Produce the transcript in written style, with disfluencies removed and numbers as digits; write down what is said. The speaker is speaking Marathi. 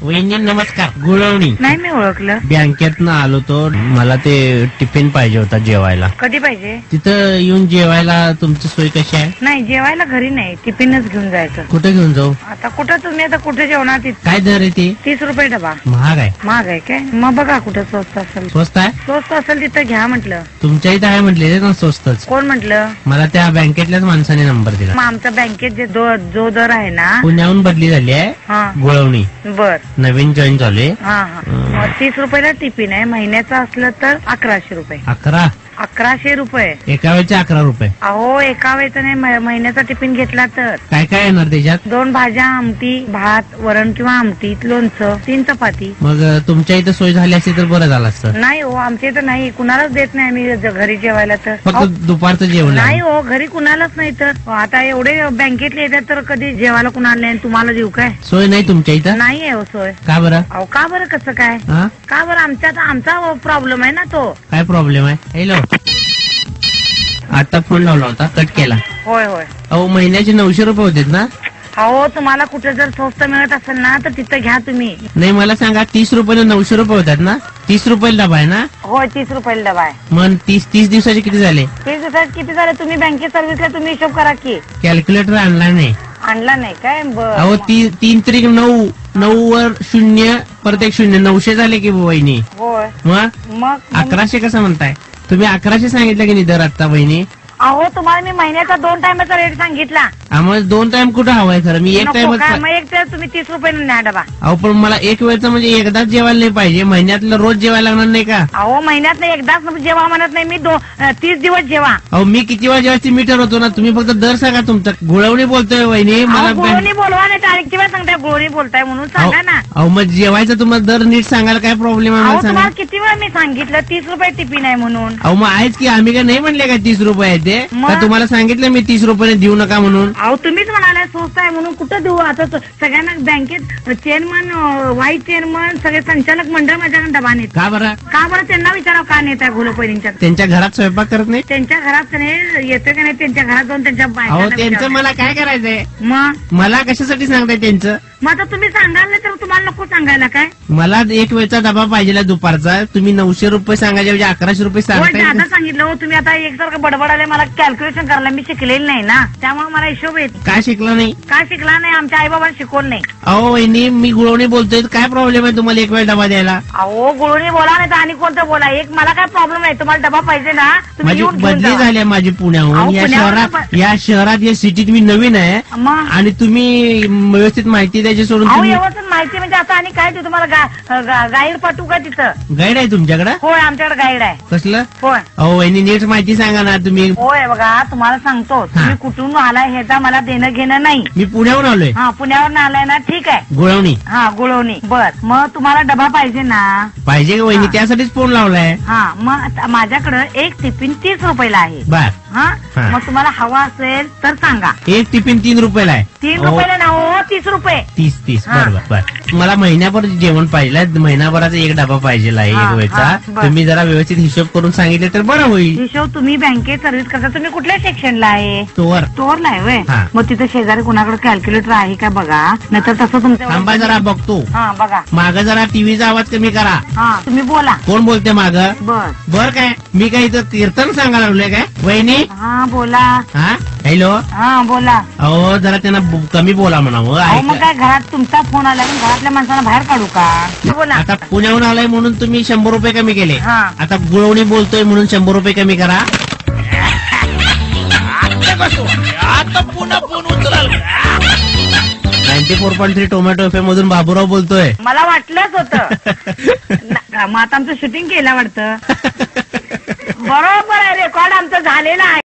वहिनी नमस्कार. गुळवणी. नाही मी ओळखलं. बँकेतनं आलो तो, मला ते टिफिन पाहिजे होता जेवायला. कधी पाहिजे? तिथं येऊन जेवायला तुमची सोय कशी आहे? नाही जेवायला घरी नाही, टिफिनच घेऊन जायचं. कुठे घेऊन जाऊ? आता कुठं तुम्ही आता कुठे जेवणार? काय दर आहे ते? 30 रुपये डबा. महाग आहे. महाग आहे काय? मग बघा कुठं स्वस्त असेल. स्वस्त आहे? स्वस्त असेल तिथं घ्या म्हटलं. तुमच्या इथं आहे म्हटले ना स्वस्तच. कोण म्हटलं? मला त्या बँकेतल्याच माणसाने नंबर दिला. मग आमच्या बँकेत जे जो दर आहे ना, पुण्याहून बदली झाली आहे. हा गुळवणी. बर. नवीन जॉईन झाले. हा हा. 30 रुपयाला टिफिन आहे. महिन्याचं असलं तर 1100 रुपये. 1100 रुपये. एका वेळचे 11 रुपये. अहो एका वेळेचं नाही, महिन्याचा टिफिन घेतला तर. काय काय येणार त्याच्यात? 2 भाज्या, आमटी, भात, वरण किंवा आमटी, लोणचं, 3 चपाती. मग तुमच्या इथं सोय झाली असती तर बरं झालं असतं. नाही हो, आमच्या इथं नाही, कुणालाच देत नाही आम्ही घरी जेवायला तर. फक्त दुपारचं जेवण नाही हो, घरी कुणालाच नाही तर. आता एवढे बँकेतले येतात तर कधी जेवायला कुणाला नाही. तुम्हाला देऊ काय? सोय नाही तुमच्या इथं? नाही आहे हो सोय. का बरं? अहो का बरं? कसं काय? का बरं? आमचा प्रॉब्लेम आहे ना तो. काय प्रॉब्लेम आहे? हॅलो, आता फोन लावला होता, कट केला. होय होय. अहो महिन्याचे 900 रुपये होते ना? अहो तुम्हाला कुठे जर स्वस्त मिळत असेल ना तर तिथं घ्या तुम्ही. नाही मला सांगा, 30 रुपयाला 900 रुपये होतात ना? 30 रुपयाला डबा आहे ना? होय 30 रुपयाला डबा आहे. मग 30 दिवसाचे किती झाले? 30 दिवसात किती झाले? तुम्ही बँकेत सर्व्हिसला तुम्ही हिशोब करा की. कॅल्क्युलेटर आणला नाही? आणला नाही काय? अहो 3 त्रिक 9, 9 वर 0 परत 1 0, 900 झाले की वहिनी. होय. मग 1100 कसं म्हणताय तुम्ही? 1100 सांगितलं की नाही दर आता वहिनी? अहो तुम्हाला मी महिन्याचा 2 टाइमचा रेट सांगितला. आम्हाला 2 टाइम कुठं हवाय खरं? मी एक टाइम. मग एक तर तुम्ही 30 रुपये न्या डबा. अहो पण मला एक वेळचं म्हणजे एकदाच जेवायला नाही पाहिजे, महिन्यातलं रोज जेवायला लागणार नाही का? अहो महिन्यात नाही, एकदाच जेवा म्हणत नाही मी. 30 दिवस जेवा. अहो मी किती वेळा जेवायची मी ठरवतो ना, तुम्ही फक्त दर सांगा तुमचा. गुळवणी बोलतोय वहिनी. मला गुळवणी बोलवा नाही, तारीख किंवा सांगताय गुळवणी बोलताय म्हणून सांगा ना. अहो मग जेवायचं तुम्हाला दर नीट सांगायला काय प्रॉब्लेम आहे? तुम्हाला किती वेळा मी सांगितलं 30 रुपये टिफिन आहे म्हणून. अहो मग आहेच की, आम्ही काय नाही म्हणले का 30 रुपये आहे ते? तुम्हाला सांगितलं मी 30 रुपये देऊ नका म्हणून. अहो तुम्हीच म्हणाले स्वस्त आहे म्हणून. कुठं देऊ आता? सगळ्यांना बँकेत चेअरमन, व्हाईस चेअरमन, सगळे संचालक मंडळ माझ्याकडे डबा नेत. का बरं? त्यांना विचारा का नेत आहे घोलपैरींच्या? त्यांच्या घरात स्वयंपाक करत नाही? त्यांच्या घरात नाही येतं का नाही? त्यांच्या घरात जाऊन त्यांच्या अहो त्यांचं मला काय करायचंय? मग मला कशासाठी सांगताय त्यांचं? मग आता तुम्ही सांगाल नाही तर तुम्हाला नको सांगायला काय? मला एक वेळचा डबा पाहिजे दुपारचा. तुम्ही 900 रुपये सांगायचे म्हणजे 1100 रुपये सांगताय. आता सांगितलं हो तुम्ही. आता एकसारखं बडबडाले. मला कॅल्क्युलेशन करायला मी शिकलेली नाही ना, त्यामुळे मला हिशोब येत. काय शिकला नाही? काय शिकला नाही? आमच्या आई बाबांना शिकवलं नाही. अहो वहिनी मी गुळवणी बोलतोय, काय प्रॉब्लेम आहे तुम्हाला एक वेळ डबा द्यायला? अहो गुळवणी बोला नाही तर आणि कोणतं बोला. एक मला काय प्रॉब्लेम नाही. तुम्हाला डबा पाहिजे ना, माझी बदली झाली माझी पुण्याहून. या शहरात या सिटीत मी नवीन आहे आणि तुम्ही व्यवस्थित माहिती द्यायची सोडून. माहिती म्हणजे आता आणि काय देऊ तुम्हाला? गाईड पाठवू का तिथं? गाईड आहे तुमच्याकडे? होय आमच्याकडे गाईड आहे. कसलं? होय. अहो वहिनी नीट माहिती सांगा ना तुम्ही. होय बघा तुम्हाला सांगतो, तुम्ही कुठून आलाय ह्याचा मला देणं घेणं नाही. मी पुण्याहून आलोय. हा पुण्यावरून आलाय ना, ठीक आहे. गुळवणी. हा गुळवणी. बर मग तुम्हाला डबा पाहिजे ना? पाहिजे का वहिनी? त्यासाठीच फोन लावलाय. हा मग माझ्याकडे एक टिफिन 30 रुपयाला आहे. बर. हा मग तुम्हाला हवा असेल तर सांगा. एक टिफिन 3 रुपयाला आहे? 3 रुपयाला ना हो, 30 रुपये. 30 बरोबर. बर मला महिन्याभर जेवण पाहिजे, महिनाभराचा एक डबा पाहिजे आहे एक वेळचा. तुम्ही जरा व्यवस्थित हिशोब करून सांगितले तर बरं होईल. हिशोब तुम्ही बँकेत सर्व्हिस करता. तुम्ही कुठल्या सेक्शनला आहे? स्टोअरला आहे व्हय. मग तिथे शेजारी कुणाकडे कॅल्क्युलेटर आहे का बघा, नाहीतर तसं तुमचं. थांबा जरा बघतो. हा बघा. मागं जरा टीव्हीचा आवाज कमी करा. हा तुम्ही बोला. कोण बोलते मागं? बर काय मी काय इथं कीर्तन सांगायला लागलोय काय वहिनी? हा बोला. हा हॅलो. हा बोला. अहो जरा त्यांना कमी बोला म्हणावं. मग काय घरात तुमचा फोन आला पण घरातल्या माणसांना बाहेर काढू का? बोला. आता पुण्याहून आलाय म्हणून तुम्ही 100 रुपये कमी केले. हा. आता गुळवणी बोलतोय म्हणून 100 रुपये कमी करा. आता पुन्हा फोन उचलाल. 94.3 टोमॅटो FM मधून बाबूराव बोलतोय. मला वाटलंच होतं. मग आता आमचं शूटिंग केलं वाटतं. बरोबर आहे, रेकॉर्ड आमचं झालेलं आहे.